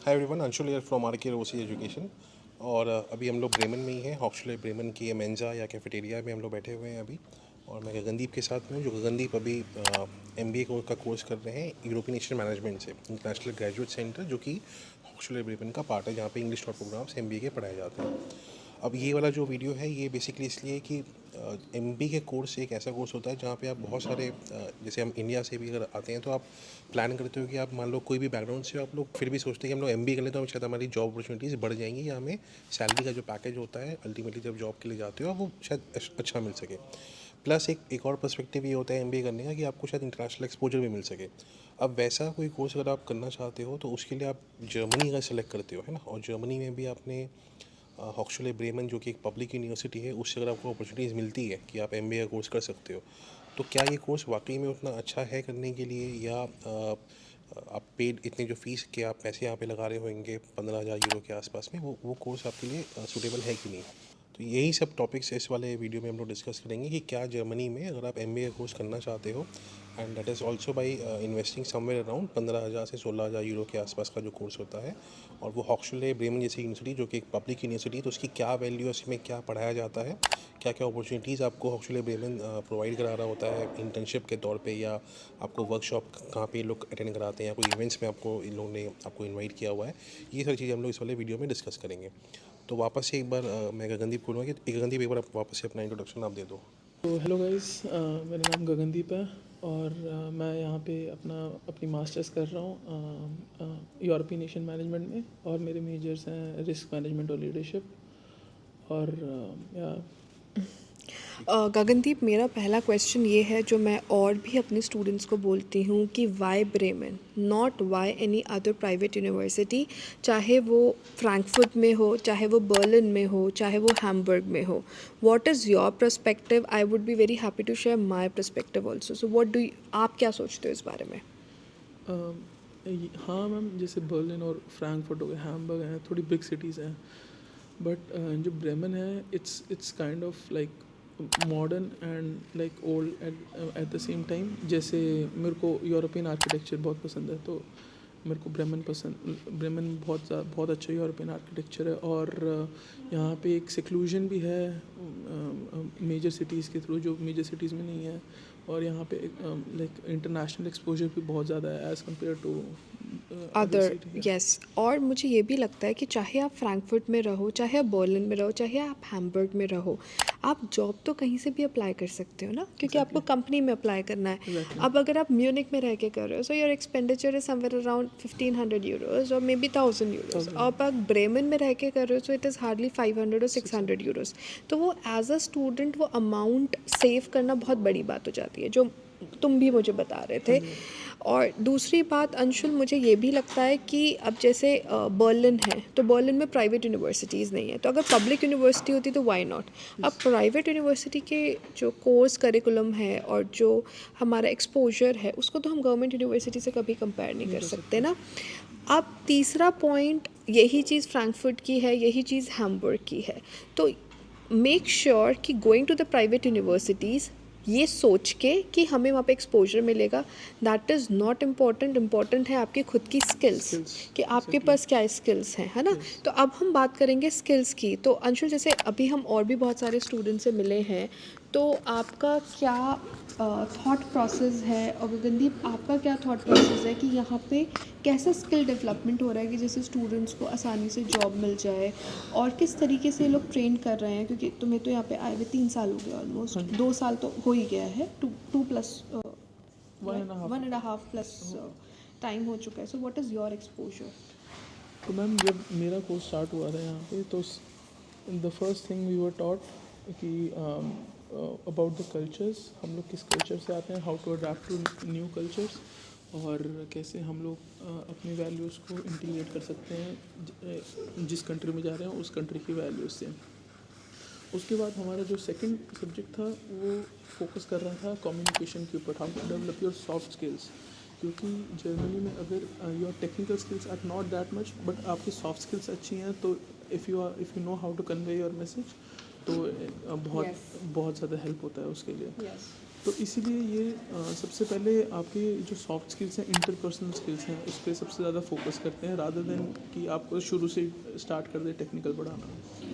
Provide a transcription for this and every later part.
Hi everyone, Anshul here from R K Rossi education. और अभी हम लोग ब्रेमन में ही हैं, हॉक्सले ब्रेमन की मेंजा या कैफेटेरिया में हम लोग बैठे हुए हैं अभी। और मैं गगनदीप के साथ में हूँ, जो गगनदीप अभी MBA का कोर्स कर रहे हैं यूरोपियन एशियन मैनेजमेंट से, इंटरनेशनल ग्रेजुएट सेंटर, जो कि हॉक्सले ब्रेमन का पार्ट है, जहाँ पे इंग्लिश टॉप प्रोग्राम्स MBA के पढ़ाए जाते हैं। अब ये वाला जो वीडियो है ये बेसिकली इसलिए कि MBA के कोर्स एक ऐसा कोर्स होता है जहाँ पे आप बहुत सारे जैसे हम इंडिया से भी अगर आते हैं तो आप प्लान करते हो कि आप मान लो कोई भी बैकग्राउंड से हो, आप लोग फिर भी सोचते हैं कि हम लोग MBA कर लें तो हम शायद हमारी जॉब अपॉर्चुनिटीज़ बढ़ जाएंगी या हमें सैलरी का जो पैकेज होता है अल्टीमेटली जब जॉब के लिए जाते हो वो शायद अच्छा मिल सके। प्लस एक और पर्सपेक्टिव ये होता है MBA करने का कि आपको शायद इंटरनेशनल एक्सपोजर भी मिल सके। अब वैसा कोई कोर्स अगर आप करना चाहते हो तो उसके लिए आप जर्मनी का सेलेक्ट करते हो, है ना। और जर्मनी में भी आपने हॉक्सले ब्रेमन, जो कि एक पब्लिक यूनिवर्सिटी है, उससे अगर आपको अपॉर्चुनिटीज़ मिलती है कि आप MBA का कोर्स कर सकते हो, तो क्या ये कोर्स वाकई में उतना अच्छा है करने के लिए, या आप पेड इतने जो फ़ीस के आप पैसे यहाँ पे लगा रहे होंगे 15,000 यूरो के आसपास में, वो कोर्स आपके लिए सूटेबल है कि नहीं। तो यही सब टॉपिक्स इस वाले वीडियो में हम लोग डिस्कस करेंगे कि क्या जर्मनी में अगर आप MBA कोर्स करना चाहते हो, and that is also by investing somewhere around 15,000 से 16,000 यूरो के आसपास का जो कोर्स होता है, और वो हॉक्सले ब्रेमन जैसी यूनिवर्सिटी जो कि एक पब्लिक यूनिवर्सिटी है, तो उसकी क्या वैल्यू है, उसमें क्या पढ़ाया जाता है, क्या क्या अपॉर्चुनिटीज़ आपको हॉक्सले ब्रेमन प्रोवाइड करा रहा होता है इंटर्नशिप के तौर पे, या आपको वर्कशॉप कहाँ पे ये लोग अटेंड कराते हैं, या कोई इवेंट्स में आपको इन लोगों ने आपको इनवाइट किया हुआ है, ये सारी चीज़ें हम लोग इस वाले वीडियो में डिस्कस करेंगे। तो वापस से एक बार मैं गगनदीप को बोलूँगा कि गगनदीप एक बार आप वापस से अपना इंट्रोडक्शन आप दे दो। तो हेलो गाइस, मेरा नाम गगनदीप है और मैं यहाँ पे अपनी मास्टर्स कर रहा हूँ यूरोपियन एशियन मैनेजमेंट में, और मेरे मेजर्स हैं रिस्क मैनेजमेंट और लीडरशिप। और या गगनदीप, मेरा पहला क्वेश्चन ये है जो मैं और भी अपने स्टूडेंट्स को बोलती हूँ कि why Bremen, not why any other private university, चाहे वो फ्रैंकफर्ट में हो, चाहे वो बर्लिन में हो, चाहे वो हैम्बर्ग में हो। What is your perspective? I would be very happy to share my perspective also. So what do आप क्या सोचते हो इस बारे में? हाँ मैम, जैसे बर्लिन और फ्रैंकफर्ट हो गए, हैम्बर्ग हैं, थोड़ी बिग सिटीज़ हैं। बट जो ब्रेमन है, it's kind of like modern and like old at the same time. जैसे मेरे को यूरोपियन आर्किटेक्चर बहुत पसंद है, तो मेरे को ब्रेमन बहुत अच्छा यूरोपियन आर्किटेक्चर है। और यहाँ पे एक सेक्लूजन भी है मेजर सिटीज़ के थ्रू, जो मेजर सिटीज़ में नहीं है। और यहाँ पे लाइक इंटरनेशनल एक्सपोजर भी बहुत ज़्यादा है as compare to other other, city. Yes. और मुझे ये भी लगता है कि चाहे आप फ्रैंकफर्ट में रहो, चाहे आप बर्लिन में रहो, चाहे आप हैम्बर्ग में रहो, आप जॉब तो कहीं से भी अप्लाई कर सकते हो ना, क्योंकि आपको एग्जैक्टली कंपनी में अप्लाई करना है। एग्जैक्टली अब अगर आप म्यूनिक में रह के कर रहे हो, so your expenditure is somewhere around 1,500 euros और मे बी 1,000 यूरोज। 1000 अब आप ब्रेमन में रह के कर रहे हो, सो इट इज़ हार्डली 500 और 600। 600 यूरोज। तो वो एज अ स्टूडेंट वो अमाउंट सेव करना बहुत बड़ी बात हो जाती है, जो तुम भी मुझे बता रहे हाँ थे। जी मैम। और दूसरी बात अंशुल, मुझे ये भी लगता है कि अब जैसे बर्लिन है, तो बर्लिन में प्राइवेट यूनिवर्सिटीज़ नहीं है, तो अगर पब्लिक यूनिवर्सिटी होती तो वाई नॉट। अब प्राइवेट यूनिवर्सिटी के जो कोर्स करिकुलम है और जो हमारा एक्सपोजर है, उसको तो हम गवर्नमेंट यूनिवर्सिटी से कभी कंपेयर नहीं नहीं कर कर सकते सकते। ना। अब तीसरा पॉइंट, यही चीज़ फ्रैंकफर्ट की है, यही चीज़ हैम्बर्ग की है। तो मेक श्योर कि going to the private universities, ये सोच के कि हमें वहाँ पे एक्सपोजर मिलेगा, that is not important. Important है आपकी खुद की स्किल्स, स्किल्स। कि आपके एग्जैक्टली। पास क्या स्किल्स हैं, है ना। यस। तो अब हम बात करेंगे स्किल्स की। तो अंशुल, जैसे अभी हम और भी बहुत सारे स्टूडेंट से मिले हैं, तो आपका क्या थॉट प्रोसेस है, और गगनदीप आपका क्या थॉट प्रोसेस है कि यहाँ पे कैसा स्किल डेवलपमेंट हो रहा है कि जैसे स्टूडेंट्स को आसानी से जॉब मिल जाए, और किस तरीके से ये लोग ट्रेन कर रहे हैं? क्योंकि तुम्हें तो यहाँ पे आए हुए 3 साल हो गए, हाँ ऑलमोस्ट जी। 2 साल तो हो ही गया है, टू प्लस, 1.5 1.5 प्लस टाइम हो चुका है। So what is your exposure? तो मैम, जब मेरा कोर्स स्टार्ट हुआ था यहाँ पे, तो the first thing we were taught कि अबाउट द कल्चर्स, हम लोग किस कल्चर से आते हैं, how to adapt to new cultures, और कैसे हम लोग अपनी वैल्यूज़ को इंटीग्रेट कर सकते हैं जिस कंट्री में जा रहे हैं उस कंट्री की वैल्यूज़ से। उसके बाद हमारा जो सेकंड सब्जेक्ट था वो फोकस कर रहा था कम्युनिकेशन के ऊपर, how to develop your soft skills. क्योंकि जर्मनी में अगर your technical skills are not that much, but आपकी सॉफ्ट स्किल्स अच्छी हैं, तो if you know how to convey your message, तो बहुत यस, बहुत ज़्यादा हेल्प होता है उसके लिए। यस। तो इसीलिए ये सबसे पहले आपके जो सॉफ्ट स्किल्स हैं, इंटरपर्सनल स्किल्स हैं, उस पर सबसे ज़्यादा फोकस करते हैं, रादर देन कि आपको शुरू से स्टार्ट कर दे टेक्निकल पढ़ाना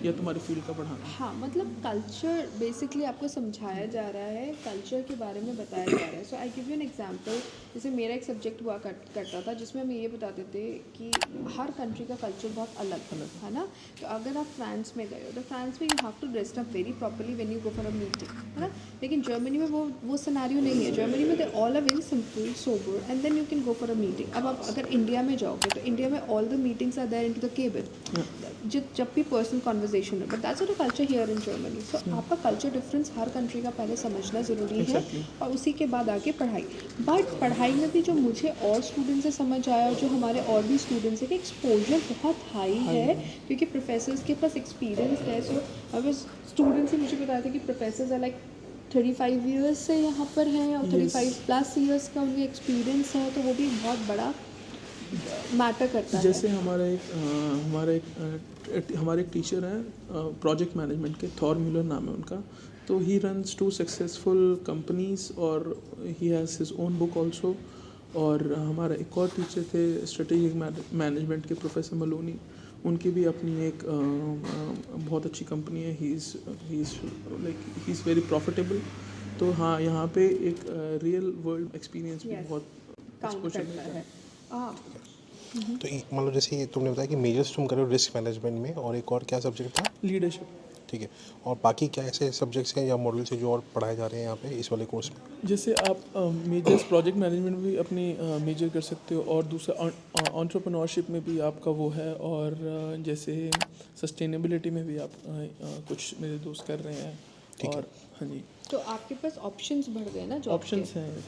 या तुम्हारी फील्ड का पढ़ाना। हाँ, मतलब कल्चर बेसिकली आपको समझाया जा रहा है, कल्चर के बारे में बताया जा रहा है। So I give you an example. जैसे मेरा एक सब्जेक्ट हुआ करता था जिसमें हम ये बताते थे कि हर कंट्री का कल्चर बहुत अलग है ना। तो अगर आप फ्रांस में गए हो तो फ्रांस में you have to dress up very properly when you go for a meeting, है ना। लेकिन जर्मनी में वो सिनेरियो नहीं है। जर्मनी में they all are very simple sober and then you can go for a meeting. अब आप अगर इंडिया में जाओगे तो इंडिया में all the meetings are there into the cabin, जब भी पर्सनल कॉन्वर्जेशन है। But that's not a culture here in Germany. So आपका कल्चर डिफरेंस हर कंट्री का पहले समझना ज़रूरी है और उसी के बाद आके पढ़ाई। बट पढ़ाई में भी जो मुझे और स्टूडेंट से समझ आया और जो हमारे और भी स्टूडेंट्स हैं कि एक्सपोजर बहुत हाई है क्योंकि प्रोफेसर्स के पास एक्सपीरियंस है। सो अब स्टूडेंट्स ही मुझे बताया था कि प्रोफेसर्स आर लाइक 35 ईयर्स से यहाँ पर हैं और 35+ ईयर्स का उनका एक्सपीरियंस है, तो वो भी बहुत बड़ा मैटर करता है। जैसे हमारे एक टीचर हैं प्रोजेक्ट मैनेजमेंट के, थॉर म्यूलर नाम है उनका। तो ही रन्स 2 सक्सेसफुल कंपनीज और he has his own book also. और हमारा एक और टीचर थे स्ट्रेटेजिक मैनेजमेंट के, प्रोफेसर मलोनी। उनकी भी अपनी एक बहुत अच्छी कंपनी है। He is very profitable. तो हाँ, यहाँ पे एक रियल वर्ल्ड एक्सपीरियंस भी बहुत काउंट एक्सपोजर करता मिलता है। हाँ, तो मान लो जैसे ये तुमने बताया कि मेजर्स तुम करो रिस्क मैनेजमेंट में, और एक और क्या सब्जेक्ट था? लीडरशिप। ठीक है। और बाकी क्या ऐसे सब्जेक्ट्स हैं या मॉड्यूल्स हैं जो और पढ़ाए जा रहे हैं यहाँ पे इस वाले कोर्स में? जैसे आप मेजर्स प्रोजेक्ट मैनेजमेंट में भी अपनी मेजर कर सकते हो, और दूसरा एंटरप्रेन्योरशिप में भी आपका वो है, और जैसे सस्टेनेबिलिटी में भी आप कुछ मेरे दोस्त कर रहे हैं। ठीक है। और हाँ जी, तो आपके पास ऑप्शंस बढ़ गए ना जॉब के। ऑप्शंस हैं।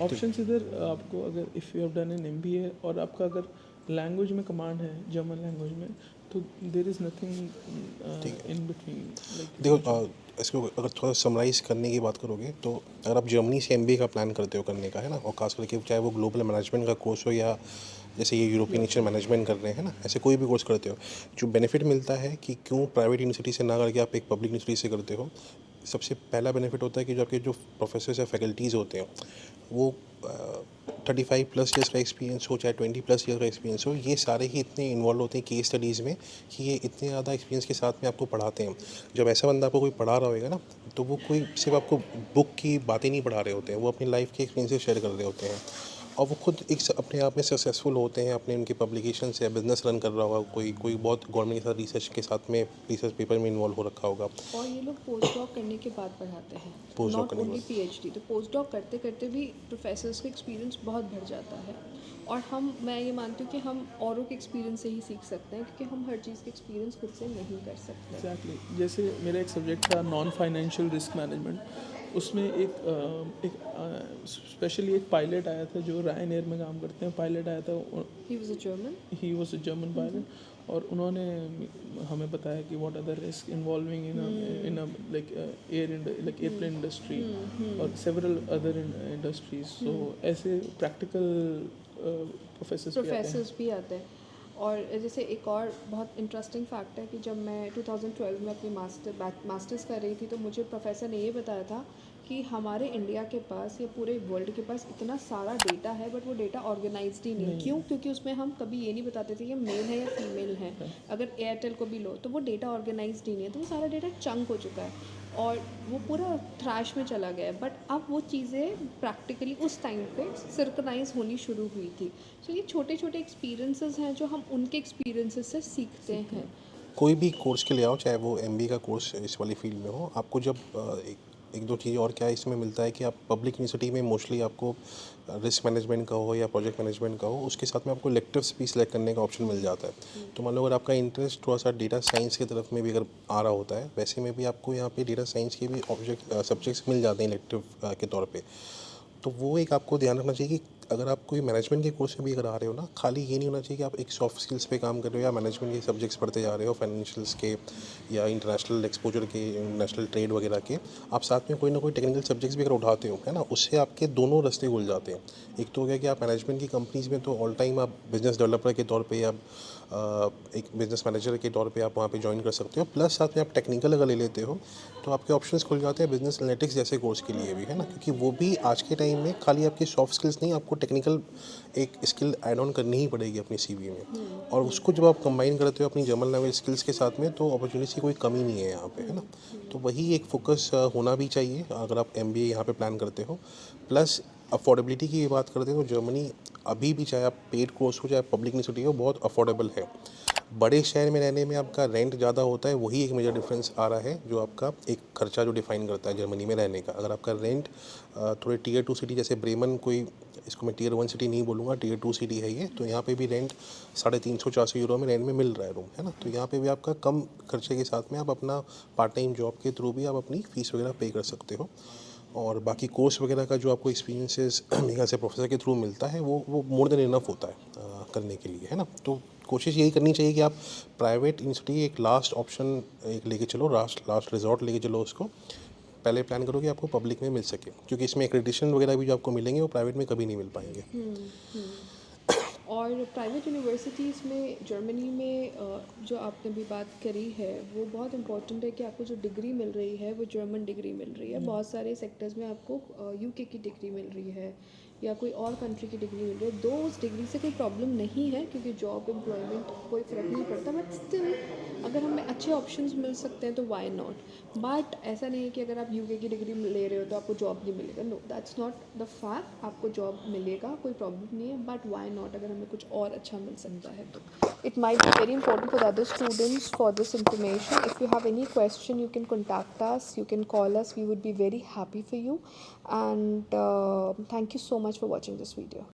ऑप्शंस इधर आपको, अगर if you have done an MBA और आपका अगर लैंग्वेज में कमांड है, जर्मन लैंग्वेज में, तो there is nothing in between like. देखो इसको अगर थोड़ा समराइज़ करने की बात करोगे तो अगर आप जर्मनी से MBA का प्लान करते हो करने का, है ना, और खास करके चाहे वो ग्लोबल मैनेजमेंट का कोर्स हो या जैसे ये यूरोपियन नेचर मैनेजमेंट कर रहे हैं ना, ऐसे कोई भी कोर्स करते हो, जो बेनिफिट मिलता है कि क्यों प्राइवेट यूनिवर्सिटी से ना करके आप एक पब्लिक यूनिवर्सिटी से करते हो। सबसे पहला बेनिफिट होता है कि जो आपके जो प्रोफेसर्स या फैकल्टीज़ होते हैं वो 35+ ईयर्स का एक्सपीरियंस हो चाहे 20+ ईयर का एक्सपीरियंस हो, ये सारे ही इतने इन्वॉल्व होते हैं केस स्टडीज़ में कि ये इतने ज़्यादा एक्सपीरियंस के साथ में आपको पढ़ाते हैं। जब ऐसा बंदा आपको कोई पढ़ा रहा होगा ना, तो वो कोई सिर्फ आपको बुक की बातें नहीं पढ़ा रहे होते हैं, वो अपनी लाइफ के एक्सपीरियंसेस शेयर कर रहे होते हैं। और वो खुद एक अपने आप में सक्सेसफुल होते हैं, अपने उनके पब्लिकेशन से बिजनेस रन कर रहा होगा, कोई कोई बहुत गवर्नमेंट के साथ रिसर्च के साथ में रिसर्च पेपर में इन्वॉल्व हो रखा होगा। और ये लोग पोस्ट डॉक करने के बाद पढ़ाते हैं, Postdoc नॉट करने के ओनली PhD। तो पोस्ट डॉक करते करते भी प्रोफेसर्स का एक्सपीरियंस बहुत बढ़ जाता है। और मैं ये मानती हूँ कि हम औरों के एक्सपीरियंस से ही सीख सकते हैं क्योंकि हम हर चीज़ के एक्सपीरियंस खुद से नहीं कर सकते। एग्जैक्टली। जैसे मेरा एक सब्जेक्ट था नॉन फाइनेंशियल रिस्क मैनेजमेंट। उसमें एक स्पेशली एक पायलट आया था जो रायन एयर में काम करते हैं। पायलट आया था, he was a German. He was a German pilot. और उन्होंने हमें बताया कि what are the risk involving in like airplane industry और सेवरल अदर इंडस्ट्रीज। सो ऐसे प्रैक्टिकल प्रोफेसर्स भी आते हैं। और जैसे एक और बहुत इंटरेस्टिंग फैक्ट है कि जब मैं 2012 में अपनी मास्टर्स कर रही थी तो मुझे प्रोफेसर ने ये बताया था कि हमारे इंडिया के पास या पूरे वर्ल्ड के पास इतना सारा डेटा है बट वो डेटा ऑर्गेनाइज्ड ही नहीं। क्यों? क्योंकि उसमें हम कभी ये नहीं बताते थे कि मेल है या फीमेल है। अगर एयरटेल को भी लो तो वो डेटा ऑर्गेनाइज्ड ही नहीं है, तो वो सारा डेटा चंक हो चुका है और वो पूरा थ्रैश में चला गया है। बट अब वो चीज़ें प्रैक्टिकली उस टाइम पे सिंक्रोनाइज होनी शुरू हुई थी। सो ये छोटे छोटे एक्सपीरियंसेस हैं जो हम उनके एक्सपीरियंसेस से सीखते हैं। कोई भी कोर्स के लिए आओ, चाहे वो MBA का कोर्स इस वाली फील्ड में हो, आपको जब एक दो चीज़ें और क्या इसमें मिलता है कि आप पब्लिक यूनिवर्सिटी में मोस्टली आपको रिस्क मैनेजमेंट का हो या प्रोजेक्ट मैनेजमेंट का हो, उसके साथ में आपको इलेक्टिव्स भी सिलेक्ट करने का ऑप्शन मिल जाता है। तो मान लो अगर आपका इंटरेस्ट थोड़ा सा डेटा साइंस की तरफ में भी अगर आ रहा होता है, वैसे में भी आपको यहाँ पे डेटा साइंस के भी सब्जेक्ट्स मिल जाते हैं इलेक्टिव के तौर पे। तो वो एक आपको ध्यान रखना चाहिए कि अगर आप कोई मैनेजमेंट के कोर्स में भी अगर आ रहे हो ना, खाली ये नहीं होना चाहिए कि आप एक सॉफ्ट स्किल्स पे काम कर रहे हो या मैनेजमेंट के सब्जेक्ट्स पढ़ते जा रहे हो, फाइनेंशियल्स के या इंटरनेशनल एक्सपोजर के, इंटरनेशनल ट्रेड वगैरह के, आप साथ में कोई ना कोई टेक्निकल सब्जेक्ट्स भी अगर उठाते हो, है ना, उससे आपके दोनों रास्ते खुल जाते हैं। एक तो हो गया कि आप मैनेजमेंट की कंपनीज़ में तो ऑल टाइम आप बिजनेस डेवलपर के तौर पे या एक बिजनेस मैनेजर के तौर पे आप वहाँ पे ज्वाइन कर सकते हो, प्लस साथ में आप टेक्निकल अगर ले लेते हो तो आपके ऑप्शंस खुल जाते हैं बिजनेस एनालिटिक्स जैसे कोर्स के लिए भी, है ना, क्योंकि वो भी आज के टाइम में खाली आपकी सॉफ्ट स्किल्स नहीं, आपको टेक्निकल एक स्किल ऐड ऑन करनी ही पड़ेगी अपनी सीवी में, और उसको जब आप कंबाइन करते हो अपनी जर्मन लैंग्वेज स्किल्स के साथ में तो अपॉर्चुनिटी की कोई कमी नहीं है यहाँ पे, है ना। तो वही एक फोकस होना भी चाहिए अगर आप एमबीए यहाँ पे प्लान करते हो। प्लस अफोर्डेबिलिटी की बात करते हैं तो जर्मनी अभी भी, चाहे आप पेड कोर्स हो चाहे पब्लिक यूनिवर्सिटी हो, बहुत अफोर्डेबल है। बड़े शहर में रहने में आपका रेंट ज़्यादा होता है, वही एक मेजर डिफरेंस आ रहा है जो आपका एक खर्चा जो डिफाइन करता है जर्मनी में रहने का। अगर आपका रेंट थोड़े टीयर 2 सिटी जैसे ब्रेमन, कोई इसको मैं टीयर 1 सिटी नहीं बोलूँगा, टीयर 2 सिटी है ये, तो यहाँ पे भी रेंट 350-400 यूरो में रेंट में मिल रहा है रूम, है ना। तो यहाँ पे भी आपका कम खर्चे के साथ में आप अपना पार्ट टाइम जॉब के थ्रू भी आप अपनी फ़ीस वगैरह पे कर सकते हो। और बाकी कोर्स वगैरह का जो आपको एक्सपीरियंसेस यहाँ से प्रोफेसर के थ्रू मिलता है वो मोर देन इनफ होता है करने के लिए, है ना। तो कोशिश यही करनी चाहिए कि आप प्राइवेट यूनिवर्सिटी एक लास्ट ऑप्शन एक लेके चलो, लास्ट रिजॉर्ट लेके चलो उसको। पहले प्लान करो कि आपको पब्लिक में मिल सके, क्योंकि इसमें एक्रेडिटेशन वगैरह भी जो आपको मिलेंगे वो प्राइवेट में कभी नहीं मिल पाएंगे। और प्राइवेट यूनिवर्सिटीज़ में जर्मनी में जो आपने भी बात करी है वो बहुत इम्पोर्टेंट है कि आपको जो डिग्री मिल रही है वो जर्मन डिग्री मिल रही है। बहुत सारे सेक्टर्स में आपको यूके की डिग्री मिल रही है या कोई और कंट्री की डिग्री मिल रही है। दो उस डिग्री से कोई प्रॉब्लम नहीं है क्योंकि जॉब एम्प्लॉयमेंट कोई फ़र्क नहीं पड़ता, बट स्टिल अगर हमें अच्छे ऑप्शंस मिल सकते हैं तो वाई नॉट। बट ऐसा नहीं है कि अगर आप यूके की डिग्री ले रहे हो तो आपको जॉब नहीं मिलेगा। No, that's not the fact. आपको जॉब मिलेगा, कोई प्रॉब्लम नहीं है, बट वाई नॉट अगर हमें कुछ और अच्छा मिल सकता है तो। It might be very important for the other students for this information. If you have any question, you can contact us, you can call us. We would be very happy for you. And thank you so much for watching this video.